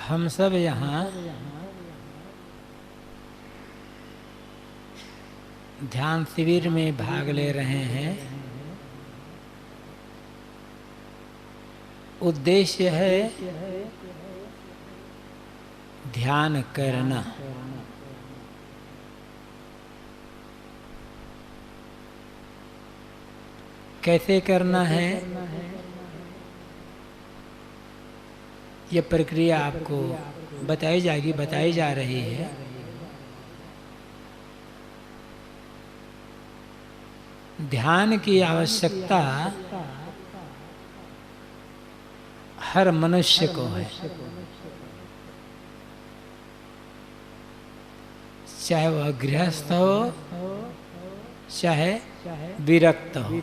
हम सब यहाँ ध्यान शिविर में भाग ले रहे हैं। उद्देश्य है ध्यान करना। कैसे करना है, ये प्रक्रिया आपको बताई जाएगी, बताई जा रही है। ध्यान की आवश्यकता हर मनुष्य को है, चाहे वह गृहस्थ हो चाहे विरक्त हो।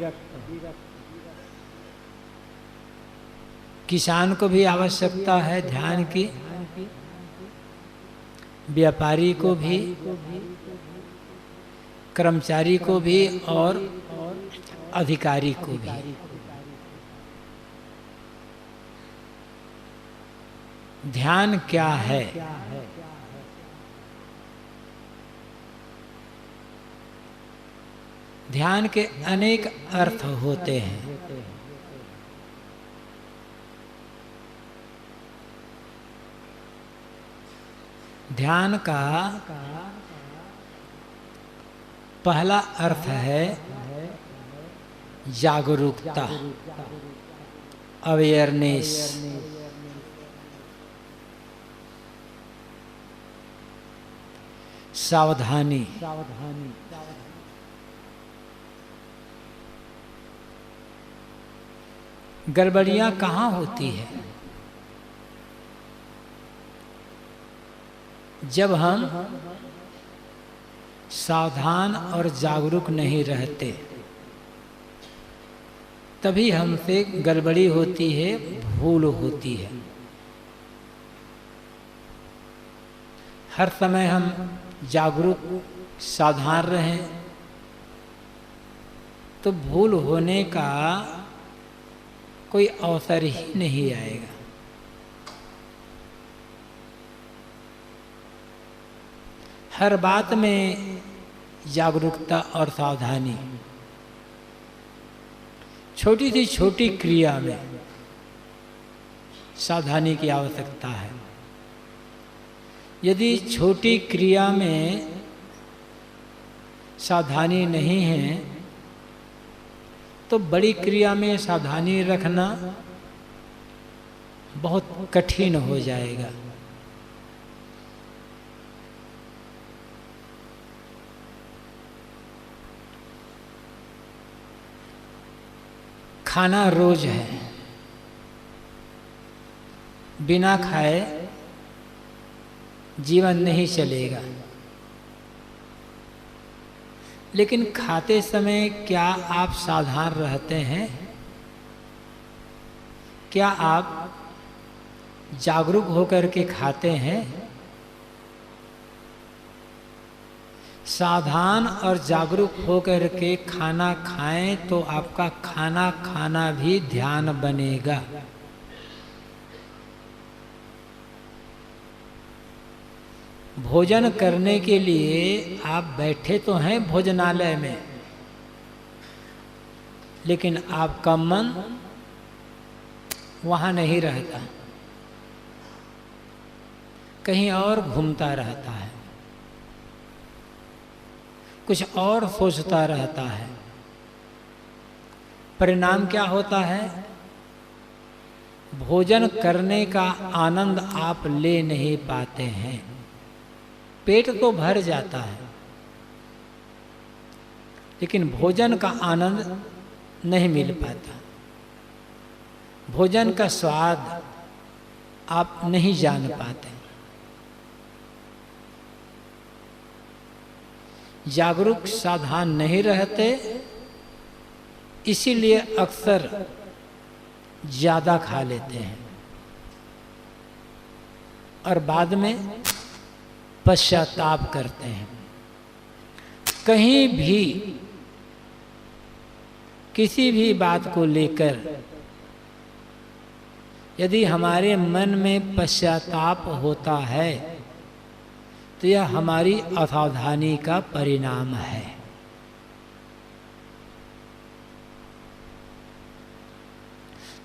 किसान को भी आवश्यकता है ध्यान की, व्यापारी को भी, कर्मचारी को भी और अधिकारी को भी। ध्यान क्या है? ध्यान के अनेक अर्थ होते हैं। ध्यान का पहला अर्थ है जागरूकता, अवेयरनेस। सावधानी। गड़बड़ियां कहाँ होती है? जब हम सावधान और जागरूक नहीं रहते, तभी हमसे गड़बड़ी होती है, भूल होती है। हर समय हम जागरूक सावधान रहें तो भूल होने का कोई अवसर ही नहीं आएगा। हर बात में जागरूकता और सावधानी, छोटी सी छोटी क्रिया में सावधानी की आवश्यकता है। यदि छोटी क्रिया में सावधानी नहीं है तो बड़ी क्रिया में सावधानी रखना बहुत कठिन हो जाएगा। खाना रोज है, बिना खाए जीवन नहीं चलेगा। लेकिन खाते समय क्या आप सावधान रहते हैं? क्या आप जागरूक होकर के खाते हैं? सावधान और जागरूक होकर के खाना खाएं तो आपका खाना खाना भी ध्यान बनेगा। भोजन करने के लिए आप बैठे तो हैं भोजनालय में, लेकिन आपका मन वहाँ नहीं रहता, कहीं और घूमता रहता है, कुछ और सोचता रहता है। परिणाम क्या होता है? भोजन करने का आनंद आप ले नहीं पाते हैं। पेट तो भर जाता है, लेकिन भोजन का आनंद नहीं मिल पाता। भोजन का स्वाद आप नहीं जान पाते। जागरूक सावधान नहीं रहते, इसीलिए अक्सर ज्यादा खा लेते हैं और बाद में पश्चाताप करते हैं। कहीं भी किसी भी बात को लेकर यदि हमारे मन में पश्चाताप होता है तो यह हमारी असावधानी का परिणाम है।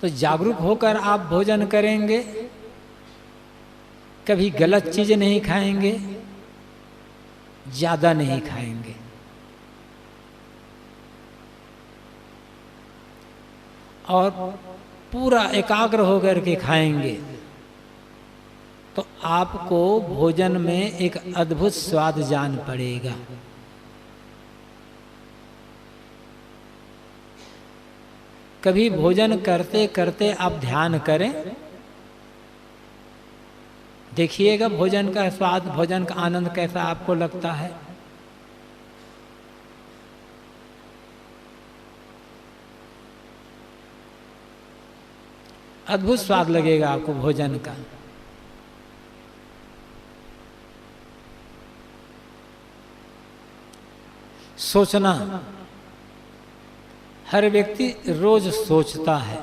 तो जागरूक होकर आप भोजन करेंगे, कभी गलत चीज नहीं खाएंगे, ज्यादा नहीं खाएंगे। और पूरा एकाग्र होकर के खाएंगे तो आपको भोजन में एक अद्भुत स्वाद जान पड़ेगा। कभी भोजन करते करते आप ध्यान करें, देखिएगा भोजन का स्वाद, भोजन का आनंद कैसा आपको लगता है। अद्भुत स्वाद लगेगा आपको भोजन का। सोचना, हर व्यक्ति रोज सोचता है,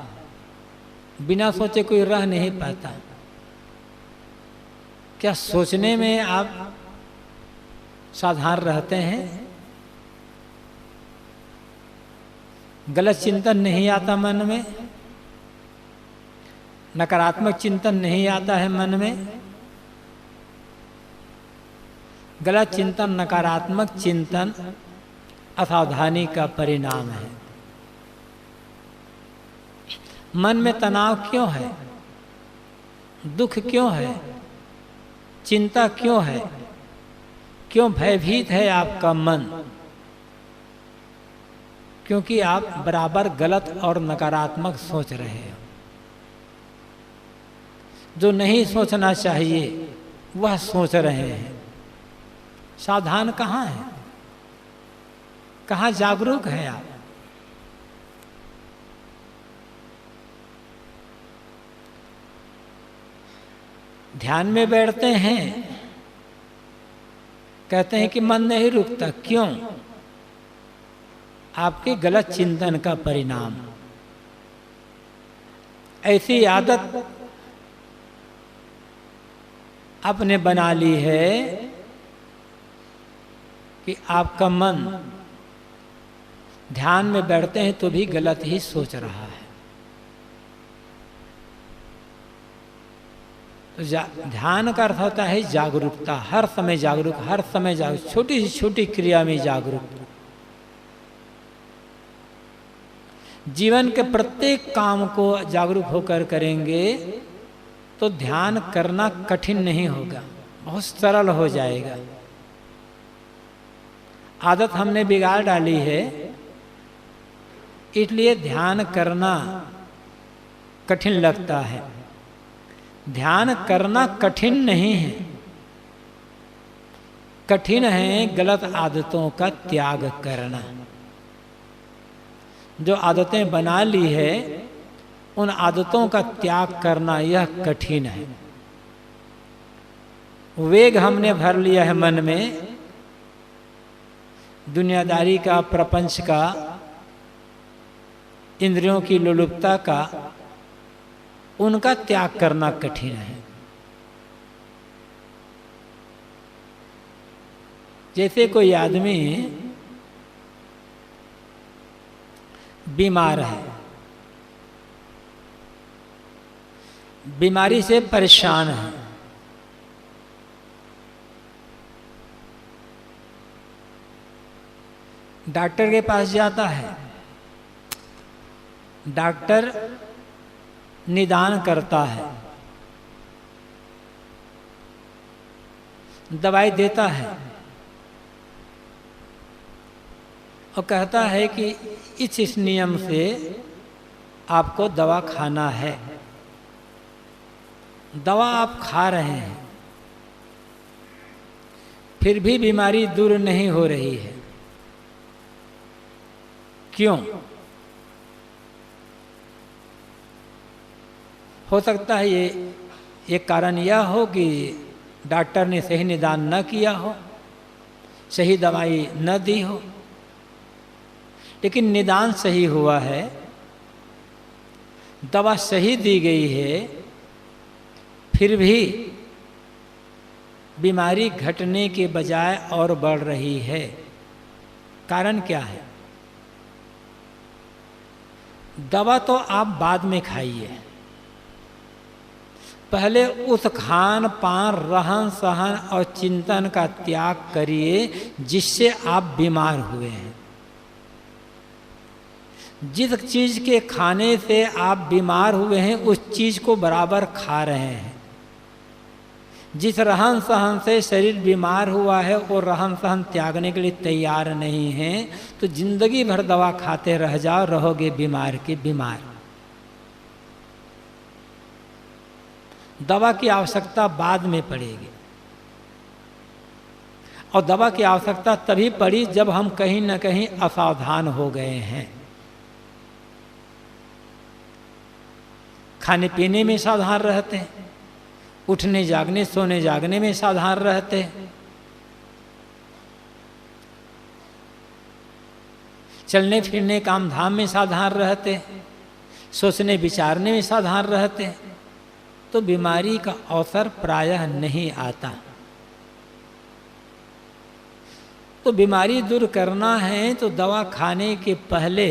बिना सोचे कोई रह नहीं पाता। क्या सोचने में आप साधारण रहते हैं? गलत चिंतन नहीं आता मन में, नकारात्मक चिंतन नहीं आता है मन में। गलत चिंतन, नकारात्मक चिंतन असावधानी का परिणाम है। मन में तनाव क्यों है? दुख क्यों है? चिंता क्यों है? क्यों भयभीत है आपका मन? क्योंकि आप बराबर गलत और नकारात्मक सोच रहे हो। जो नहीं सोचना चाहिए वह सोच रहे हैं। सावधान कहाँ है? कहाँ जागरूक है आप? ध्यान में बैठते हैं, कहते हैं कि मन नहीं रुकता। क्यों? आपके गलत चिंतन का परिणाम। ऐसी आदत आपने बना ली है कि आपका मन ध्यान में बैठते हैं तो भी गलत ही सोच रहा है। तो ध्यान का अर्थ होता है जागरूकता, हर समय जागरूक, हर समय जागरूक, छोटी से छोटी क्रिया में जागरूक। जीवन के प्रत्येक काम को जागरूक होकर करेंगे तो ध्यान करना कठिन नहीं होगा, बहुत सरल हो जाएगा। आदत हमने बिगाड़ डाली है, इसलिए ध्यान करना कठिन लगता है। ध्यान करना कठिन नहीं है, कठिन है गलत आदतों का त्याग करना। जो आदतें बना ली है उन आदतों का त्याग करना यह कठिन है। वेग हमने भर लिया है मन में, दुनियादारी का, प्रपंच का, इंद्रियों की लोलुपता का, उनका त्याग करना कठिन है। जैसे कोई आदमी बीमार है, बीमारी से परेशान है, डॉक्टर के पास जाता है, डॉक्टर निदान करता है, दवाई देता है और कहता है कि इस नियम से आपको दवा खाना है। दवा आप खा रहे हैं, फिर भी बीमारी दूर नहीं हो रही है। क्यों? हो सकता है ये कारण यह हो कि डॉक्टर ने सही निदान न किया हो, सही दवाई न दी हो। लेकिन निदान सही हुआ है, दवा सही दी गई है, फिर भी बीमारी घटने के बजाय और बढ़ रही है। कारण क्या है? दवा तो आप बाद में खाइए, पहले उस खान पान, रहन सहन और चिंतन का त्याग करिए जिससे आप बीमार हुए हैं। जिस चीज के खाने से आप बीमार हुए हैं उस चीज को बराबर खा रहे हैं। जिस रहन सहन से शरीर बीमार हुआ है और रहन सहन त्यागने के लिए तैयार नहीं है, तो जिंदगी भर दवा खाते रह जाओ, रहोगे बीमार के बीमार। दवा की आवश्यकता बाद में पड़ेगी, और दवा की आवश्यकता तभी पड़ी जब हम कहीं न कहीं असावधान हो गए हैं। खाने पीने में सावधान रहते हैं, उठने जागने सोने जागने में सावधान रहते हैं, चलने फिरने काम धाम में सावधान रहते हैं, सोचने विचारने में सावधान रहते हैं, तो बीमारी का अवसर प्रायः नहीं आता। तो बीमारी दूर करना है तो दवा खाने के पहले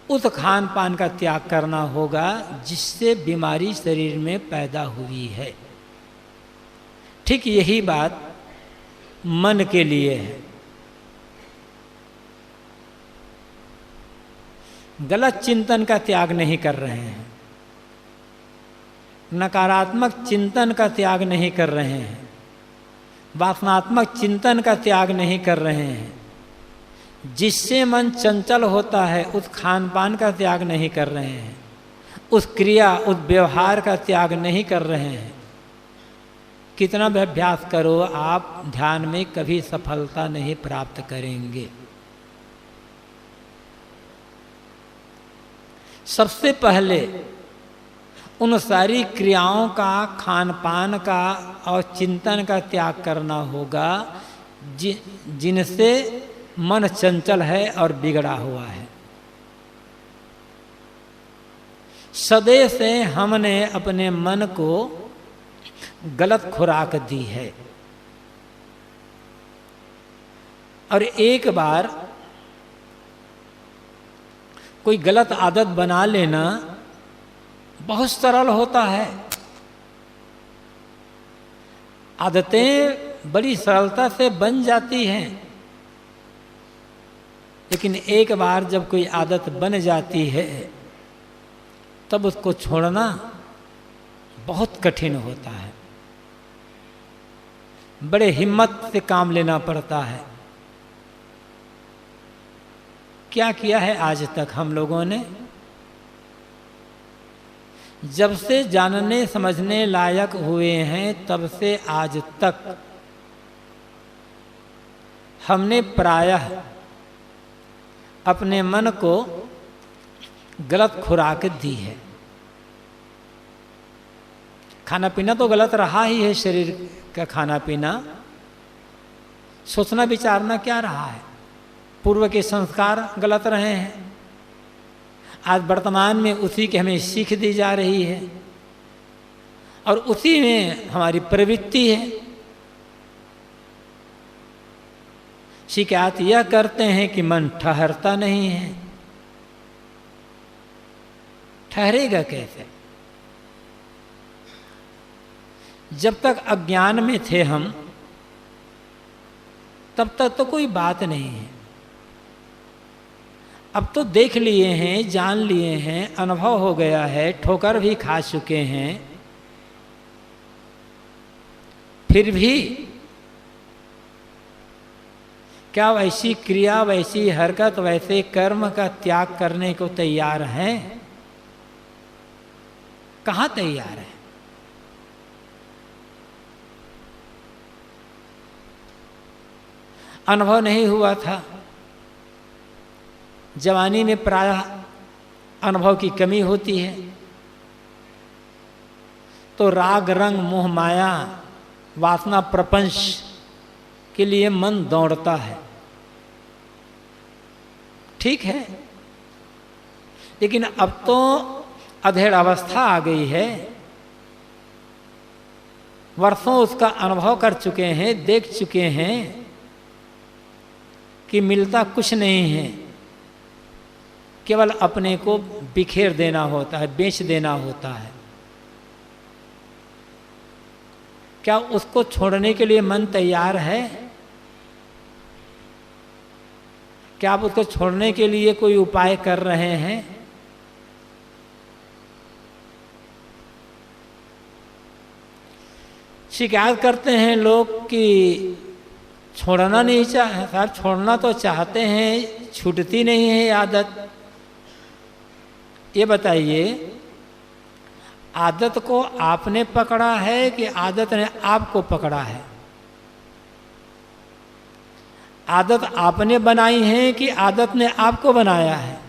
उस खान पान का त्याग करना होगा जिससे बीमारी शरीर में पैदा हुई है। ठीक यही बात मन के लिए है। गलत चिंतन का त्याग नहीं कर रहे हैं, नकारात्मक चिंतन का त्याग नहीं कर रहे हैं, वासनात्मक चिंतन का त्याग नहीं कर रहे हैं, जिससे मन चंचल होता है उस खान पान का त्याग नहीं कर रहे हैं, उस क्रिया उस व्यवहार का त्याग नहीं कर रहे हैं। कितना भी अभ्यास करो आप ध्यान में कभी सफलता नहीं प्राप्त करेंगे। सबसे पहले उन सारी क्रियाओं का, खान पान का और चिंतन का त्याग करना होगा जिनसे मन चंचल है और बिगड़ा हुआ है। सदैव से हमने अपने मन को गलत खुराक दी है, और एक बार कोई गलत आदत बना लेना बहुत सरल होता है। आदतें बड़ी सरलता से बन जाती हैं, लेकिन एक बार जब कोई आदत बन जाती है तब उसको छोड़ना बहुत कठिन होता है। बड़े हिम्मत से काम लेना पड़ता है। क्या किया है आज तक हम लोगों ने? जब से जानने समझने लायक हुए हैं तब से आज तक हमने प्रायः अपने मन को गलत खुराक दी है। खाना पीना तो गलत रहा ही है, शरीर का खाना पीना। सोचना विचारना क्या रहा है? पूर्व के संस्कार गलत रहे हैं, आज वर्तमान में उसी की हमें सीख दी जा रही है और उसी में हमारी प्रवृत्ति है। शिकायत यह करते हैं कि मन ठहरता नहीं है। ठहरेगा कैसे? जब तक अज्ञान में थे हम तब तक तो कोई बात नहीं है। अब तो देख लिए हैं, जान लिए हैं, अनुभव हो गया है, ठोकर भी खा चुके हैं, फिर भी क्या वैसी क्रिया, वैसी हरकत, वैसे कर्म का त्याग करने को तैयार हैं? कहाँ तैयार है? अनुभव नहीं हुआ था। जवानी में प्रायः अनुभव की कमी होती है, तो राग रंग मोह माया वासना प्रपंच के लिए मन दौड़ता है। ठीक है, लेकिन अब तो अधेड़ अवस्था आ गई है, वर्षों उसका अनुभव कर चुके हैं, देख चुके हैं कि मिलता कुछ नहीं है, केवल अपने को बिखेर देना होता है, बेच देना होता है। क्या उसको छोड़ने के लिए मन तैयार है? क्या आप उसको छोड़ने के लिए कोई उपाय कर रहे हैं? शिकायत करते हैं लोग कि छोड़ना नहीं चाहते। साहब छोड़ना तो चाहते हैं, छूटती नहीं है आदत। ये बताइए, आदत को आपने पकड़ा है कि आदत ने आपको पकड़ा है? आदत आपने बनाई है कि आदत ने आपको बनाया है?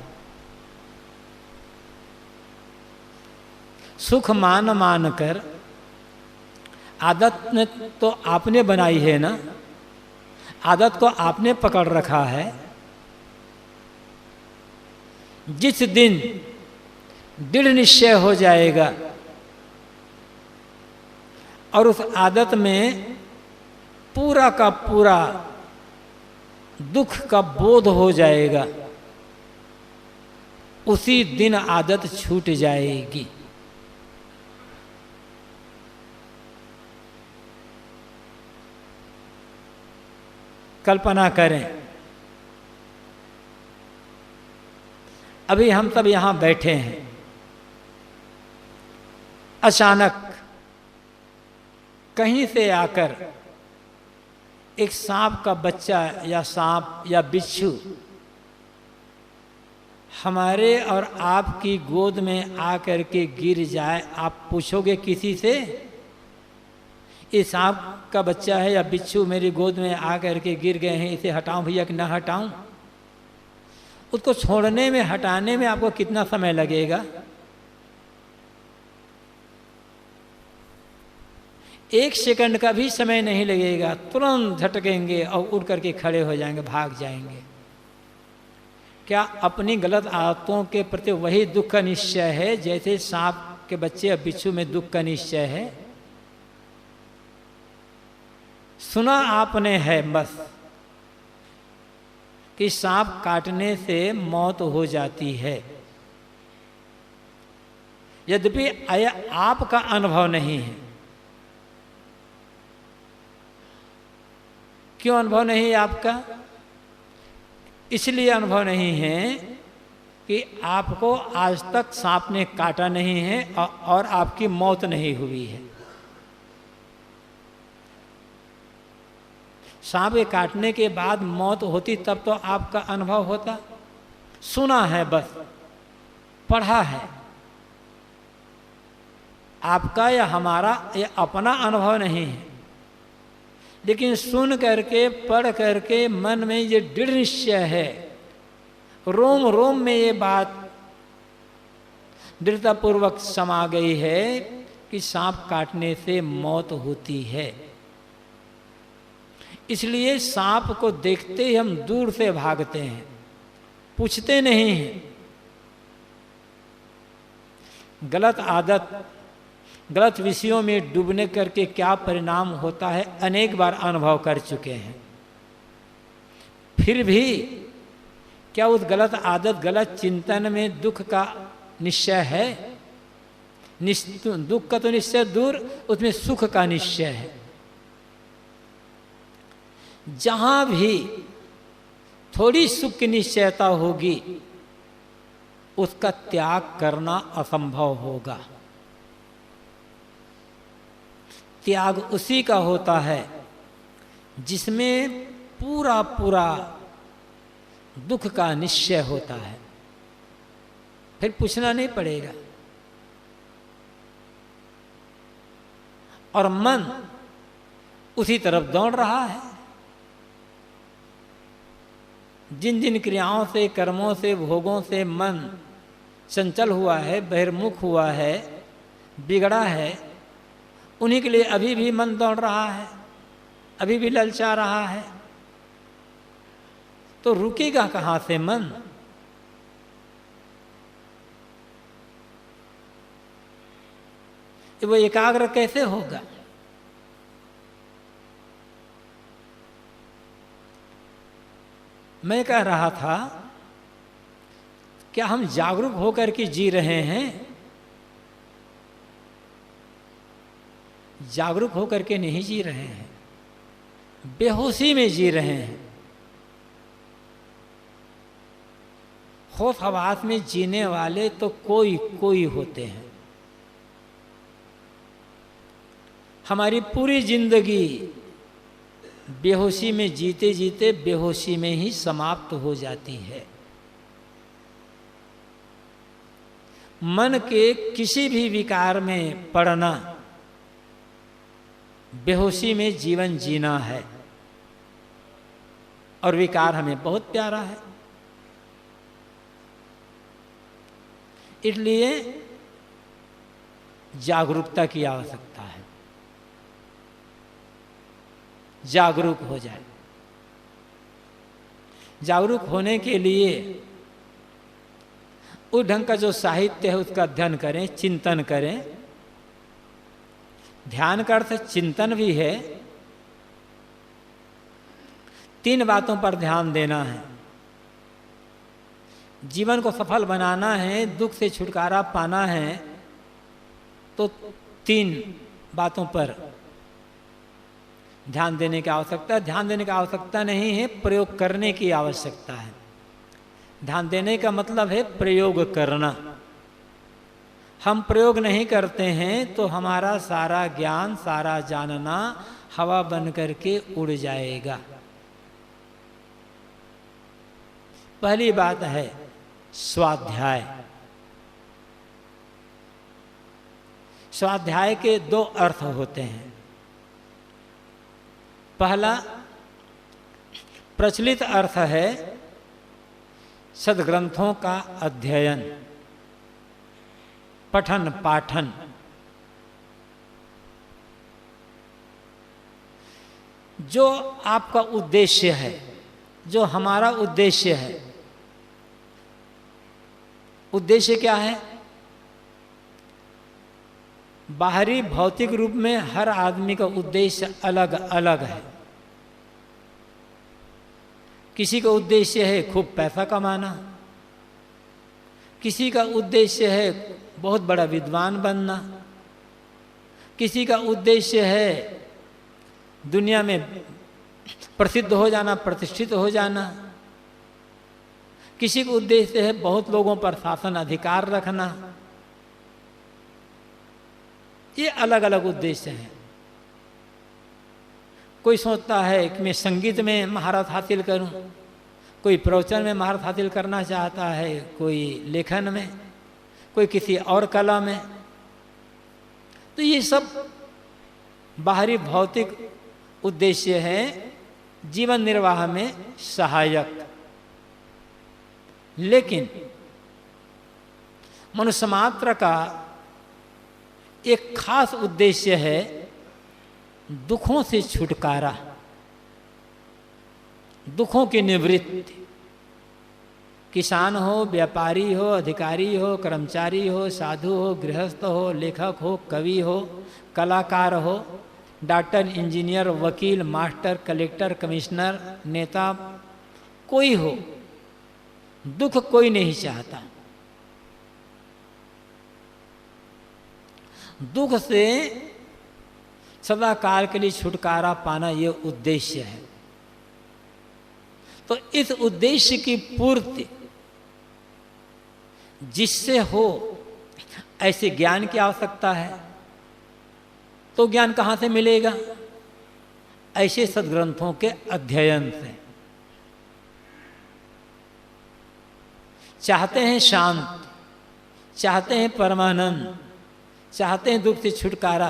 सुख मान मान कर आदत ने तो आपने बनाई है ना, आदत को आपने पकड़ रखा है। जिस दिन दृढ़ निश्चय हो जाएगा और उस आदत में पूरा का पूरा दुख का बोध हो जाएगा, उसी दिन आदत छूट जाएगी। कल्पना करें, अभी हम सब यहां बैठे हैं, अचानक कहीं से आकर एक सांप का बच्चा या सांप या बिच्छू हमारे और आपकी गोद में आकर के गिर जाए, आप पूछोगे किसी से ये सांप का बच्चा है या बिच्छू मेरी गोद में आकर के गिर गए हैं, इसे हटाऊं भैया कि ना हटाऊं? उसको छोड़ने में, हटाने में आपको कितना समय लगेगा? एक सेकंड का भी समय नहीं लगेगा, तुरंत झटकेंगे और उड़ करके खड़े हो जाएंगे, भाग जाएंगे। क्या अपनी गलत आदतों के प्रति वही दुख का निश्चय है जैसे सांप के बच्चे या बिच्छू में दुख का निश्चय है? सुना आपने है बस कि सांप काटने से मौत हो जाती है, यद्यपि आपका अनुभव नहीं है। क्यों अनुभव नहीं है आपका? इसलिए अनुभव नहीं है कि आपको आज तक सांप ने काटा नहीं है और आपकी मौत नहीं हुई है। सांप के काटने के बाद मौत होती तब तो आपका अनुभव होता। सुना है बस, पढ़ा है। आपका या हमारा ये अपना अनुभव नहीं है, लेकिन सुन करके, पढ़ करके मन में ये दृढ़ निश्चय है, रोम रोम में ये बात दृढ़तापूर्वक समा गई है कि सांप काटने से मौत होती है। इसलिए सांप को देखते ही हम दूर से भागते हैं, पूछते नहीं हैं। गलत आदत, गलत विषयों में डूबने करके क्या परिणाम होता है अनेक बार अनुभव कर चुके हैं। फिर भी क्या उस गलत आदत, गलत चिंतन में दुख का निश्चय है? दुख का तो निश्चय दूर, उसमें सुख का निश्चय है। जहां भी थोड़ी सुख की निश्चयता होगी, उसका त्याग करना असंभव होगा। त्याग उसी का होता है जिसमें पूरा पूरा दुख का निश्चय होता है। फिर पूछना नहीं पड़ेगा। और मन उसी तरफ दौड़ रहा है। जिन जिन क्रियाओं से, कर्मों से, भोगों से मन चंचल हुआ है, बहिर्मुख हुआ है, बिगड़ा है, उन्हीं के लिए अभी भी मन दौड़ रहा है, अभी भी ललचा रहा है। तो रुकेगा कहाँ से मन? वो एकाग्र कैसे होगा? मैं कह रहा था, क्या हम जागरूक होकर के जी रहे हैं? जागरूक होकर के नहीं जी रहे हैं, बेहोशी में जी रहे हैं। होश हवास में जीने वाले तो कोई कोई होते हैं। हमारी पूरी जिंदगी बेहोशी में जीते जीते बेहोशी में ही समाप्त हो जाती है। मन के किसी भी विकार में पड़ना बेहोशी में जीवन जीना है, और विकार हमें बहुत प्यारा है। इसलिए जागरूकता की आवश्यकता है। जागरूक हो जाए। जागरूक होने के लिए उस ढंग का जो साहित्य है उसका अध्ययन करें, चिंतन करें। ध्यान का अर्थ चिंतन भी है। 3 बातों पर ध्यान देना है। जीवन को सफल बनाना है, दुख से छुटकारा पाना है, तो 3 बातों पर ध्यान देने की आवश्यकता है। ध्यान देने की आवश्यकता नहीं है, प्रयोग करने की आवश्यकता है। ध्यान देने का मतलब है प्रयोग करना। हम प्रयोग नहीं करते हैं तो हमारा सारा ज्ञान, सारा जानना हवा बन करके उड़ जाएगा। पहली बात है स्वाध्याय। स्वाध्याय के 2 अर्थ होते हैं। पहला प्रचलित अर्थ है सद्ग्रंथों का अध्ययन, पठन पाठन। जो आपका उद्देश्य है, जो हमारा उद्देश्य है, उद्देश्य क्या है? बाहरी भौतिक रूप में हर आदमी का उद्देश्य अलग अलग है। किसी का उद्देश्य है खूब पैसा कमाना, किसी का उद्देश्य है बहुत बड़ा विद्वान बनना, किसी का उद्देश्य है दुनिया में प्रसिद्ध हो जाना, प्रतिष्ठित हो जाना, किसी का उद्देश्य है बहुत लोगों पर शासन अधिकार रखना। ये अलग अलग उद्देश्य हैं। कोई सोचता है कि मैं संगीत में महारत हासिल करूं, कोई प्रवचन में महारत हासिल करना चाहता है, कोई लेखन में, कोई किसी और कला में। तो ये सब बाहरी भौतिक उद्देश्य है, जीवन निर्वाह में सहायक। लेकिन मनुष्य मात्र का एक खास उद्देश्य है दुखों से छुटकारा, दुखों की निवृत्ति। किसान हो, व्यापारी हो, अधिकारी हो, कर्मचारी हो, साधु हो, गृहस्थ हो, लेखक हो, कवि हो, कलाकार हो, डॉक्टर, इंजीनियर, वकील, मास्टर, कलेक्टर, कमिश्नर, नेता, कोई हो, दुख कोई नहीं चाहता। दुख से सदा काल के लिए छुटकारा पाना ये उद्देश्य है। तो इस उद्देश्य की पूर्ति जिससे हो, ऐसे ज्ञान की आवश्यकता है। तो ज्ञान कहाँ से मिलेगा? ऐसे सद्ग्रंथों के अध्ययन से। चाहते हैं शांत, चाहते हैं परमानंद, चाहते हैं दुख से छुटकारा,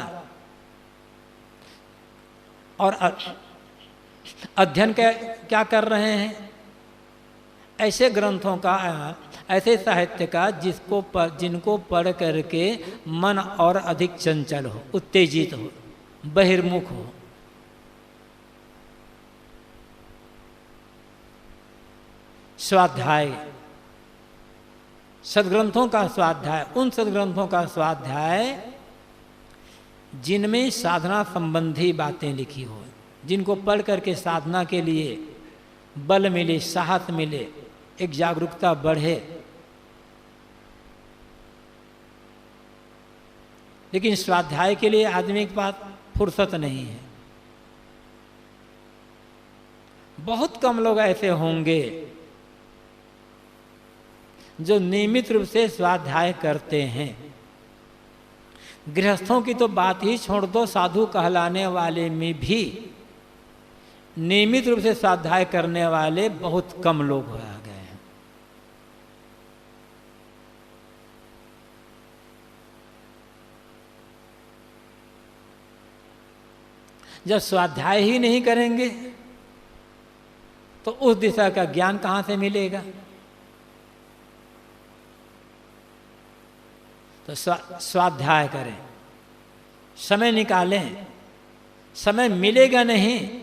और अध्ययन क्या कर रहे हैं? ऐसे ग्रंथों का, ऐसे साहित्य का जिनको पढ़ करके मन और अधिक चंचल हो, उत्तेजित हो, बहिर्मुख हो। स्वाध्याय, सद्ग्रंथों का स्वाध्याय, उन सद्ग्रंथों का स्वाध्याय जिनमें साधना संबंधी बातें लिखी हो, जिनको पढ़ करके साधना के लिए बल मिले, साहस मिले, एक जागरूकता बढ़े। लेकिन स्वाध्याय के लिए आदमी के पास फुर्सत नहीं है। बहुत कम लोग ऐसे होंगे जो नियमित रूप से स्वाध्याय करते हैं। गृहस्थों की तो बात ही छोड़ दो, साधु कहलाने वाले में भी नियमित रूप से स्वाध्याय करने वाले बहुत कम लोग हो गए हैं। जब स्वाध्याय ही नहीं करेंगे तो उस दिशा का ज्ञान कहां से मिलेगा? तो स्वाध्याय करें, समय निकालें। समय मिलेगा नहीं,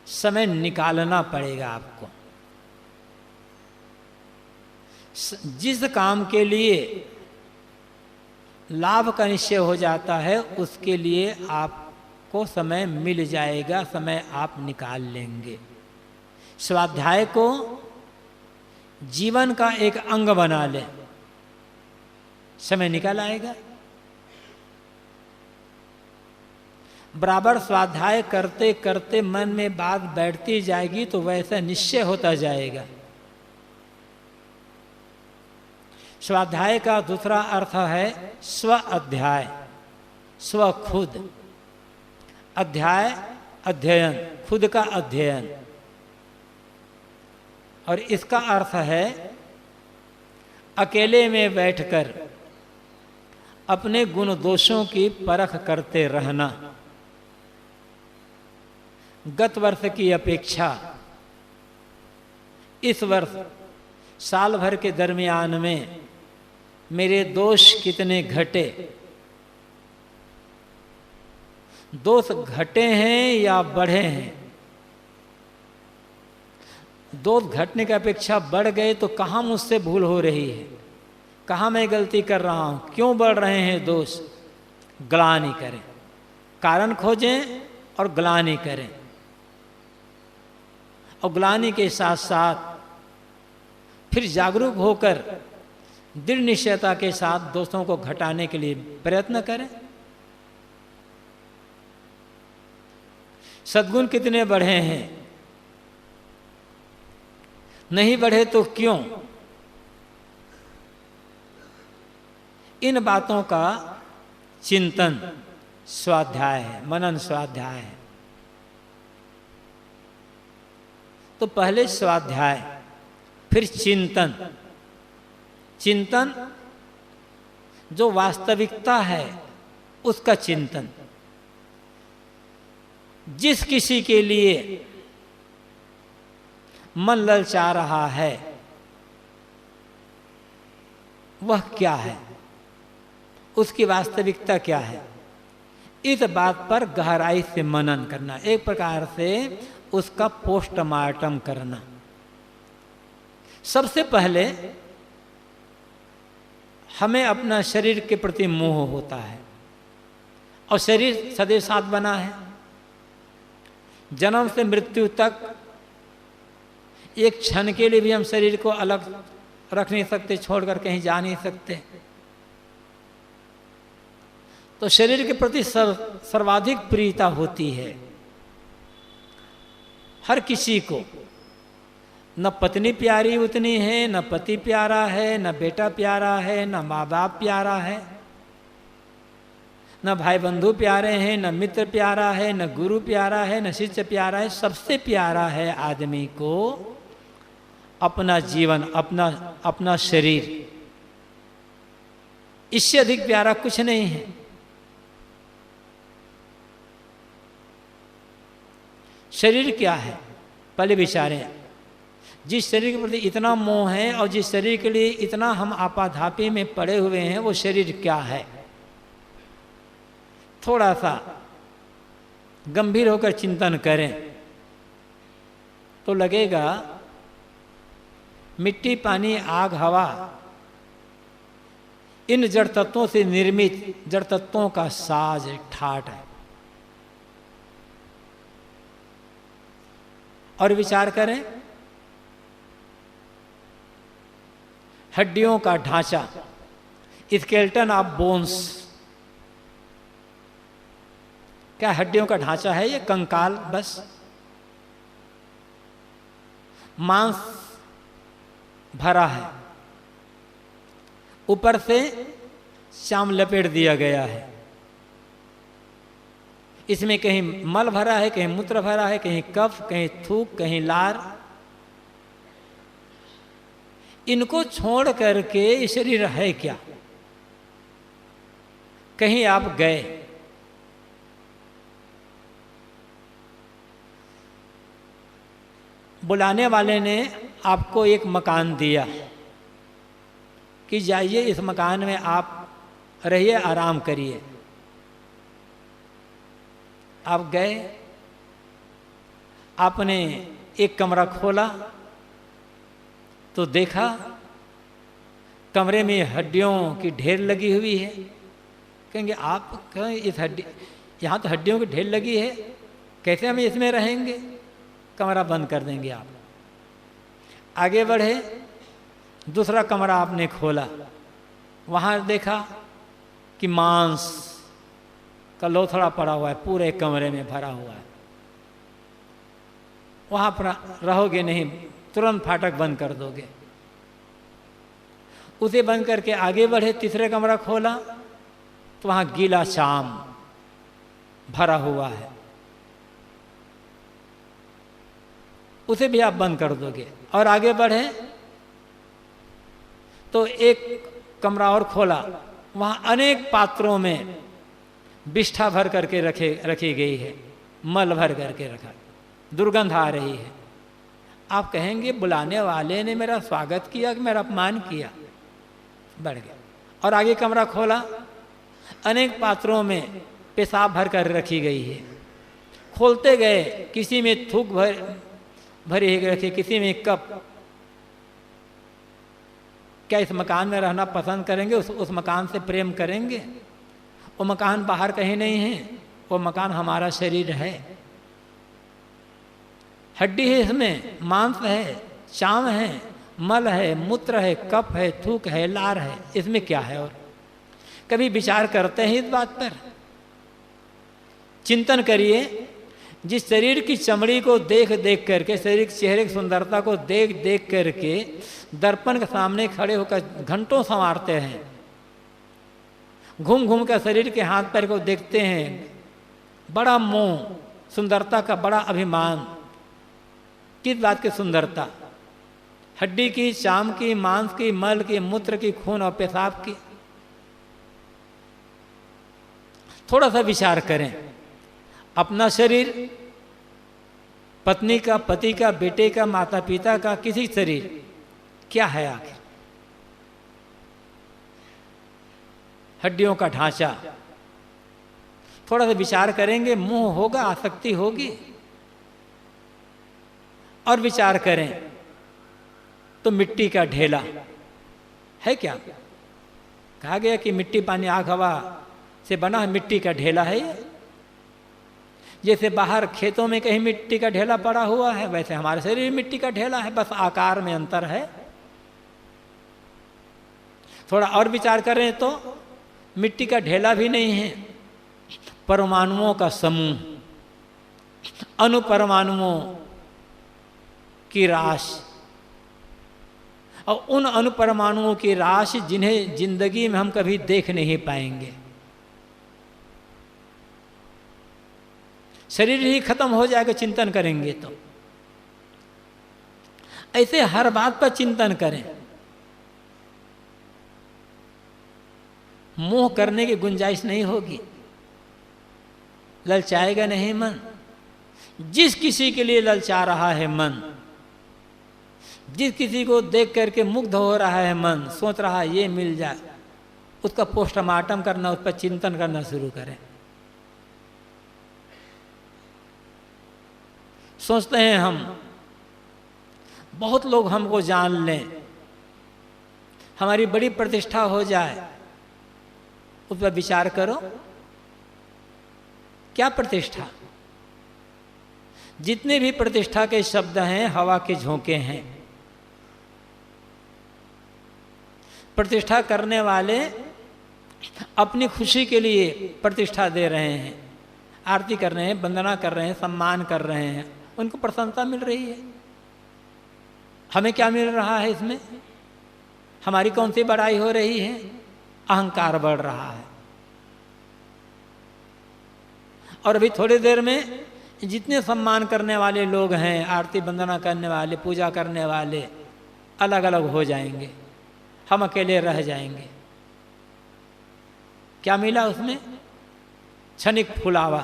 समय निकालना पड़ेगा आपको। जिस काम के लिए लाभ का निश्चय हो जाता है उसके लिए आपको समय मिल जाएगा, समय आप निकाल लेंगे। स्वाध्याय को जीवन का एक अंग बना लें, समय निकल आएगा। बराबर स्वाध्याय करते करते मन में बात बैठती जाएगी तो वैसा निश्चय होता जाएगा। स्वाध्याय का दूसरा अर्थ है स्व अध्याय, स्व खुद। अध्याय अध्ययन, खुद का अध्ययन। और इसका अर्थ है अकेले में बैठकर अपने गुण दोषों की परख करते रहना। गत वर्ष की अपेक्षा इस वर्ष साल भर के दरमियान में मेरे दोष कितने घटे, दोष घटे हैं या बढ़े हैं? दोष घटने की अपेक्षा बढ़ गए तो कहाँ मुझसे भूल हो रही है, कहाँ मैं गलती कर रहा हूं, क्यों बढ़ रहे हैं दोष? ग्लानि करें, कारण खोजें और ग्लानि करें। और ग्लानि के साथ साथ फिर जागरूक होकर दृढ़ निश्चयता के साथ दोषों को घटाने के लिए प्रयत्न करें। सद्गुण कितने बढ़े हैं? नहीं बढ़े तो क्यों? इन बातों का चिंतन स्वाध्याय है, मनन स्वाध्याय है। तो पहले स्वाध्याय, फिर चिंतन। चिंतन जो वास्तविकता है उसका चिंतन। जिस किसी के लिए मन ललचा रहा है वह क्या है, उसकी वास्तविकता क्या है, इस बात पर गहराई से मनन करना, एक प्रकार से उसका पोस्टमार्टम करना। सबसे पहले हमें अपना शरीर के प्रति मोह होता है और शरीर सदैव साथ बना है। जन्म से मृत्यु तक एक क्षण के लिए भी हम शरीर को अलग रख नहीं सकते, छोड़कर कहीं जा नहीं सकते। तो शरीर के प्रति सर्वाधिक प्रियता होती है हर किसी को। न पत्नी प्यारी उतनी है, न पति प्यारा है, न बेटा प्यारा है, न माँ बाप प्यारा है, न भाई बंधु प्यारे हैं, न मित्र प्यारा है, न गुरु प्यारा है, न शिष्य प्यारा है। सबसे प्यारा है आदमी को अपना जीवन, अपना शरीर। इससे अधिक प्यारा कुछ नहीं है। शरीर क्या है पहले विचारें। जिस शरीर के प्रति इतना मोह है और जिस शरीर के लिए इतना हम आपाधापी में पड़े हुए हैं वो शरीर क्या है? थोड़ा सा गंभीर होकर चिंतन करें तो लगेगा मिट्टी, पानी, आग, हवा, इन जड़ तत्वों से निर्मित जड़ तत्वों का साज ठाट है। और विचार करें, हड्डियों का ढांचा, स्केलेटन ऑफ बोन्स। क्या हड्डियों का ढांचा है ये? कंकाल बस। मांस भरा है, ऊपर से चाम लपेट दिया गया है। इसमें कहीं मल भरा है, कहीं मूत्र भरा है, कहीं कफ, कहीं थूक, कहीं लार। इनको छोड़ करके ये शरीर है क्या? कहीं आप गए, बुलाने वाले ने आपको एक मकान दिया कि जाइए इस मकान में आप रहिए, आराम करिए। आप गए, आपने एक कमरा खोला तो देखा कमरे में हड्डियों की ढेर लगी हुई है। कहेंगे आप कहें इस हड्डी, यहाँ तो हड्डियों की ढेर लगी है, कैसे हम इसमें रहेंगे? कमरा बंद कर देंगे आप। आगे बढ़े, दूसरा कमरा आपने खोला, वहाँ देखा कि मांस का लोथड़ा पड़ा हुआ है, पूरे कमरे में भरा हुआ है। वहाँ पर रहोगे नहीं, तुरंत फाटक बंद कर दोगे। उसे बंद करके आगे बढ़े, तीसरे कमरा खोला तो वहाँ गीला चाम भरा हुआ है, उसे भी आप बंद कर दोगे। और आगे बढ़े तो एक कमरा और खोला, वहाँ अनेक पात्रों में विष्ठा भर करके रखी गई है, मल भर करके रखा, दुर्गंध आ रही है। आप कहेंगे बुलाने वाले ने मेरा स्वागत किया कि मेरा अपमान किया? बढ़ गया। और आगे कमरा खोला, अनेक पात्रों में पेशाब भर कर रखी गई है। खोलते गए, किसी में थूक भरी रखी, किसी में कप। क्या इस मकान में रहना पसंद करेंगे? उस मकान से प्रेम करेंगे? वो मकान बाहर कहीं नहीं है, वो मकान हमारा शरीर है। हड्डी है, इसमें मांस है, चाम है, मल है, मूत्र है, कफ है, थूक है, लार है, इसमें क्या है? और कभी विचार करते हैं इस बात पर? चिंतन करिए। जिस शरीर की चमड़ी को देख देख करके, शरीर के चेहरे की सुंदरता को देख देख करके दर्पण के सामने खड़े होकर घंटों संवारते हैं, घूम घूम कर शरीर के हाथ पैर को देखते हैं, बड़ा मोह, सुंदरता का बड़ा अभिमान। किस बात की सुंदरता? हड्डी की, चाम की, मांस की, मल की, मूत्र की, खून और पेशाब की। थोड़ा सा विचार करें। अपना शरीर, पत्नी का, पति का, बेटे का, माता पिता का, किसी शरीर क्या है आखिर? हड्डियों का ढांचा। थोड़ा सा विचार करेंगे, मोह होगा, आसक्ति होगी। और विचार करें तो मिट्टी का ढेला है क्या? कहा गया कि मिट्टी, पानी, आग, हवा से बना मिट्टी का ढेला है ये। जैसे बाहर खेतों में कहीं मिट्टी का ढेला पड़ा हुआ है, वैसे हमारे शरीर में मिट्टी का ढेला है, बस आकार में अंतर है। थोड़ा और विचार करें तो मिट्टी का ढेला भी नहीं है, परमाणुओं का समूह, अणुपरमाणुओं की राशि। और उन अणुपरमाणुओं की राशि जिन्हें जिंदगी में हम कभी देख नहीं पाएंगे। शरीर ही खत्म हो जाएगा चिंतन करेंगे तो। ऐसे हर बात पर चिंतन करें। मोह करने की गुंजाइश नहीं होगी, ललचाएगा नहीं मन। जिस किसी के लिए ललचा रहा है मन, जिस किसी को देख करके मुग्ध हो रहा है मन, सोच रहा है ये मिल जाए, उसका पोस्टमार्टम करना, उस पर चिंतन करना शुरू करें। सोचते हैं हम, बहुत लोग हमको जान लें, हमारी बड़ी प्रतिष्ठा हो जाए, उस पर विचार करो। क्या प्रतिष्ठा? जितने भी प्रतिष्ठा के शब्द हैं हवा के झोंके हैं। प्रतिष्ठा करने वाले अपनी खुशी के लिए प्रतिष्ठा दे रहे हैं, आरती कर रहे हैं, वंदना कर रहे हैं, सम्मान कर रहे हैं, उनको प्रसन्नता मिल रही है। हमें क्या मिल रहा है इसमें? हमारी कौन सी बड़ाई हो रही है? अहंकार बढ़ रहा है। और अभी थोड़ी देर में जितने सम्मान करने वाले लोग हैं, आरती वंदना करने वाले, पूजा करने वाले, अलग अलग हो जाएंगे, हम अकेले रह जाएंगे। क्या मिला उसमें? क्षणिक फुलावा।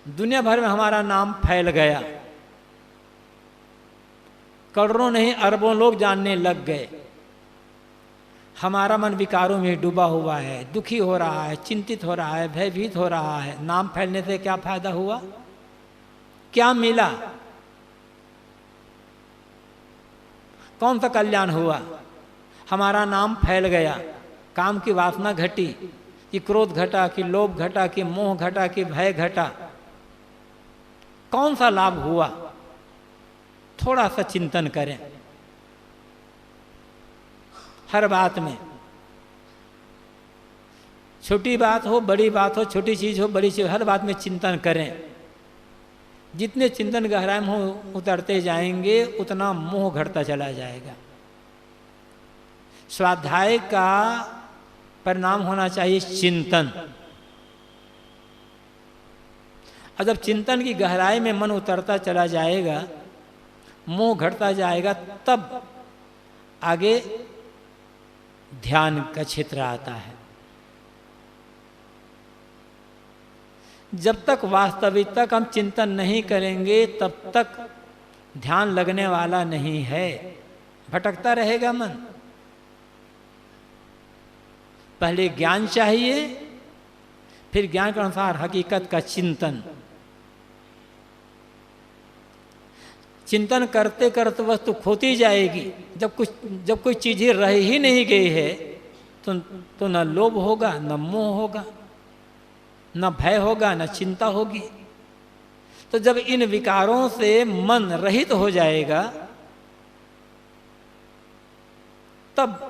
दुनिया भर में हमारा नाम फैल गया, करोड़ों नहीं अरबों लोग जानने लग गए। हमारा मन विकारों में डूबा हुआ है, दुखी हो रहा है, चिंतित हो रहा है, भयभीत हो रहा है। नाम फैलने से क्या फायदा हुआ? क्या मिला? कौन सा कल्याण हुआ? हमारा नाम फैल गया, काम की वासना घटी, कि क्रोध घटा, कि लोभ घटा, कि मोह घटा, कि भय घटा। कौन सा लाभ हुआ? थोड़ा सा चिंतन करें। हर बात में, छोटी बात हो, बड़ी बात हो, छोटी चीज हो, बड़ी चीज, हर बात में चिंतन करें। जितने चिंतन गहराई में उतरते जाएंगे उतना मोह घटता चला जाएगा। स्वाध्याय का परिणाम होना चाहिए चिंतन। और जब चिंतन की गहराई में मन उतरता चला जाएगा, मोह घटता जाएगा, तब आगे ध्यान का क्षेत्र आता है। जब तक वास्तविकता का हम चिंतन नहीं करेंगे तब तक ध्यान लगने वाला नहीं है, भटकता रहेगा मन। पहले ज्ञान चाहिए, फिर ज्ञान के अनुसार हकीकत का चिंतन। चिंतन करते करते वस्तु खोती जाएगी। जब कोई चीज रह ही नहीं गई है तो न लोभ होगा, न मोह होगा, न भय होगा, न चिंता होगी। तो जब इन विकारों से मन रहित हो जाएगा तब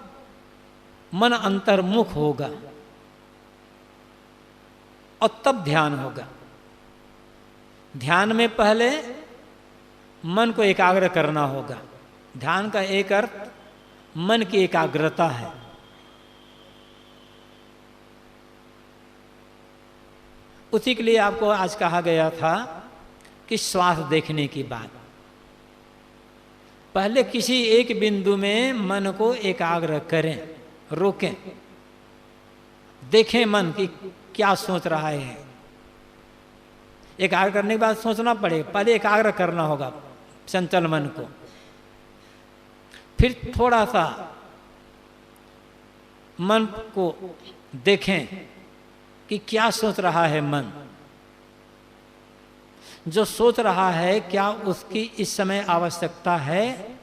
मन अंतर्मुख होगा और तब ध्यान होगा। ध्यान में पहले मन को एकाग्र करना होगा। ध्यान का एक अर्थ मन की एकाग्रता है। उसी के लिए आपको आज कहा गया था कि श्वास देखने की बात। पहले किसी एक बिंदु में मन को एकाग्र करें, रोकें, देखें मन की क्या सोच रहा है। एकाग्र करने के बाद सोचना पड़ेगा, पहले एकाग्र करना होगा चंचल मन को। फिर थोड़ा सा मन को देखें कि क्या सोच रहा है मन। जो सोच रहा है क्या उसकी इस समय आवश्यकता है?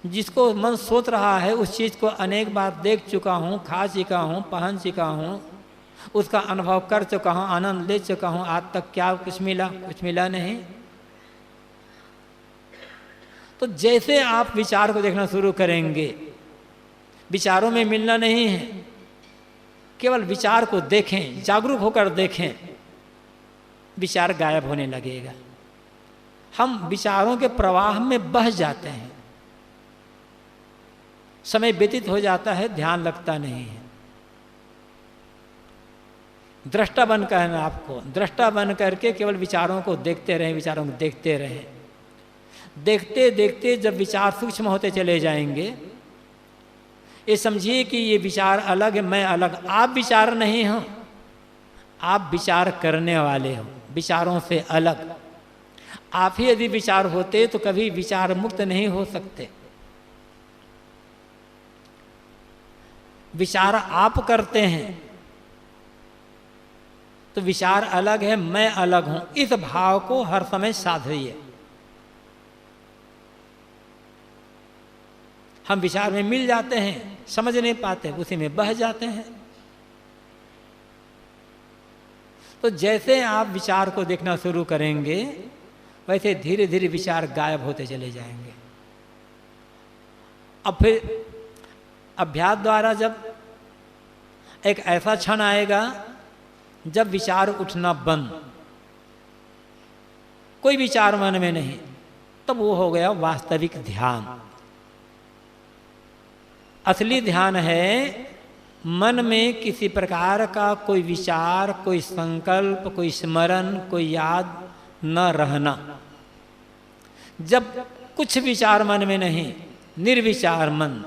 जिसको मन सोच रहा है उस चीज को अनेक बार देख चुका हूं, खा चुका हूं, पहन चुका हूं, उसका अनुभव कर चुका हूं, आनंद ले चुका हूं। आज तक क्या कुछ मिला? कुछ मिला नहीं। तो जैसे आप विचार को देखना शुरू करेंगे, विचारों में मिलना नहीं है, केवल विचार को देखें, जागरूक होकर देखें, विचार गायब होने लगेगा। हम विचारों के प्रवाह में बह जाते हैं, समय व्यतीत हो जाता है, ध्यान लगता नहीं है। दृष्टा बन करना, आपको दृष्टा बन करके केवल विचारों को देखते रहें, विचारों को देखते रहें। देखते देखते जब विचार सूक्ष्म होते चले जाएंगे, ये समझिए कि ये विचार अलग है, मैं अलग। आप विचार नहीं हो, आप विचार करने वाले हो, विचारों से अलग। आप ही यदि विचार होते तो कभी विचार मुक्त नहीं हो सकते। विचार आप करते हैं तो विचार अलग है, मैं अलग हूं, इस भाव को हर समय साधिए। हम विचार में मिल जाते हैं, समझ नहीं पाते, उसी में बह जाते हैं। तो जैसे आप विचार को देखना शुरू करेंगे वैसे धीरे धीरे विचार गायब होते चले जाएंगे। अब फिर अभ्यास द्वारा जब एक ऐसा क्षण आएगा जब विचार उठना बंद, कोई विचार मन में नहीं, तब वो हो गया वास्तविक ध्यान। असली ध्यान है मन में किसी प्रकार का कोई विचार, कोई संकल्प, कोई स्मरण, कोई याद न रहना। जब कुछ विचार मन में नहीं, निर्विचार मन,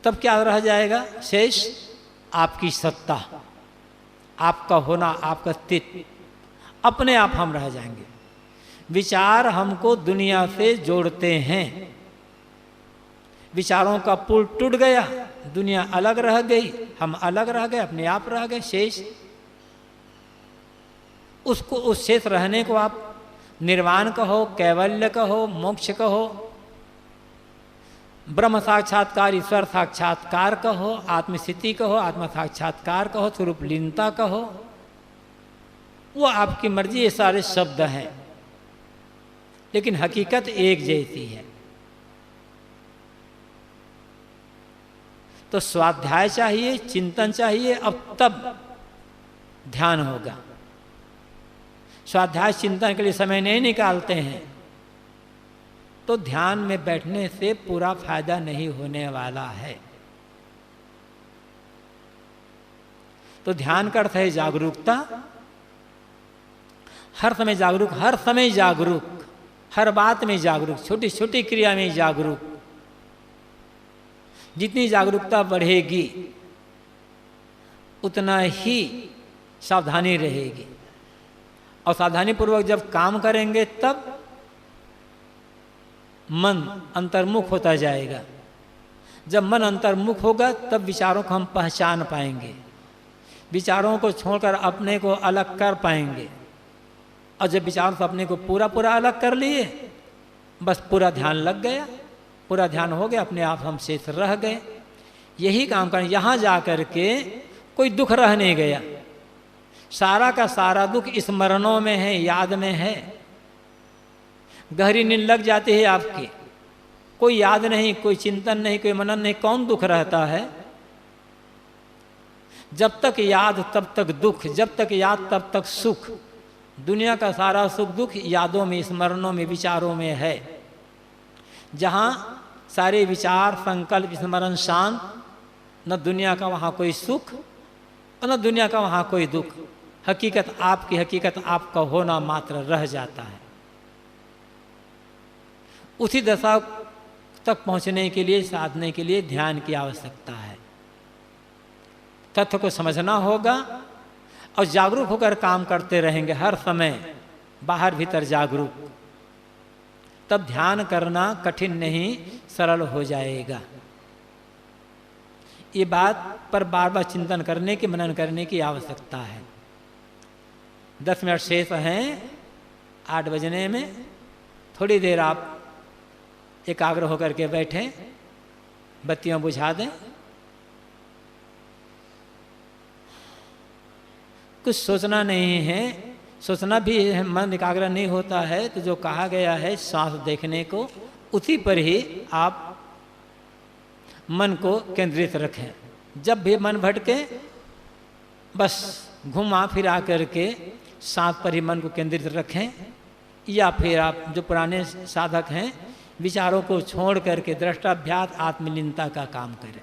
तब क्या रह जाएगा शेष? आपकी सत्ता, आपका होना, आपका अस्तित्व, अपने आप हम रह जाएंगे। विचार हमको दुनिया से जोड़ते हैं। विचारों का पुल टूट गया, दुनिया अलग रह गई, हम अलग रह गए, अपने आप रह गए। शेष उसको, उस शेष रहने को आप निर्वाण कहो, कैवल्य कहो, मोक्ष कहो, ब्रह्म साक्षात्कार, ईश्वर साक्षात्कार कहो, आत्मस्थिति कहो, आत्म साक्षात्कार कहो, स्वरूप लीनता कहो, वो आपकी मर्जी। ये सारे शब्द हैं, लेकिन हकीकत एक जैसी है। तो स्वाध्याय चाहिए, चिंतन चाहिए, अब तब ध्यान होगा। स्वाध्याय चिंतन के लिए समय नहीं निकालते हैं तो ध्यान में बैठने से पूरा फायदा नहीं होने वाला है। तो ध्यान का अर्थ है जागरूकता, हर समय जागरूक, हर समय जागरूक, हर बात में जागरूक, छोटी छोटी क्रिया में जागरूक। जितनी जागरूकता बढ़ेगी उतना ही सावधानी रहेगी, और सावधानी पूर्वक जब काम करेंगे तब मन अंतर्मुख होता जाएगा। जब मन अंतर्मुख होगा तब विचारों को हम पहचान पाएंगे, विचारों को छोड़कर अपने को अलग कर पाएंगे। और जब विचारों से अपने को पूरा पूरा अलग कर लिए, बस पूरा ध्यान लग गया, पूरा ध्यान हो गया, अपने आप हम शेष रह गए। यही काम करें। यहाँ जा कर के कोई दुख रह नहीं गया, सारा का सारा दुख स्मरणों में है, याद में है। गहरी नींद लग जाती है आपकी, कोई याद नहीं, कोई चिंतन नहीं, कोई मनन नहीं, कौन दुख रहता है? जब तक याद तब तक दुख, जब तक याद तब तक सुख। दुनिया का सारा सुख दुख यादों में, स्मरणों में, विचारों में है। जहाँ सारे विचार, संकल्प, स्मरण शांत, न दुनिया का वहाँ कोई सुख और न दुनिया का वहाँ कोई दुख। हकीकत आपकी, हकीकत आपका होना मात्र रह जाता है। उसी दशा तक पहुँचने के लिए, साधने के लिए ध्यान की आवश्यकता है। तथ्य को समझना होगा और जागरूक होकर काम करते रहेंगे, हर समय बाहर भीतर जागरूक। तब ध्यान करना कठिन नहीं, सरल हो जाएगा। ये बात पर बार बार चिंतन करने की, मनन करने की आवश्यकता है। 10 मिनट शेष हैं 8 बजने में। थोड़ी देर आप एकाग्र होकर के बैठें, बत्तियां बुझा दें, कुछ सोचना नहीं है। सोचना भी है, मन एकाग्र नहीं होता है। तो जो कहा गया है सांस देखने को, उसी पर ही आप मन को केंद्रित रखें। जब भी मन भटके बस घुमा फिरा करके सांस पर ही मन को केंद्रित रखें। या फिर आप जो पुराने साधक हैं, विचारों को छोड़ करके दृष्टाभ्यास, आत्मलीनता का काम करें।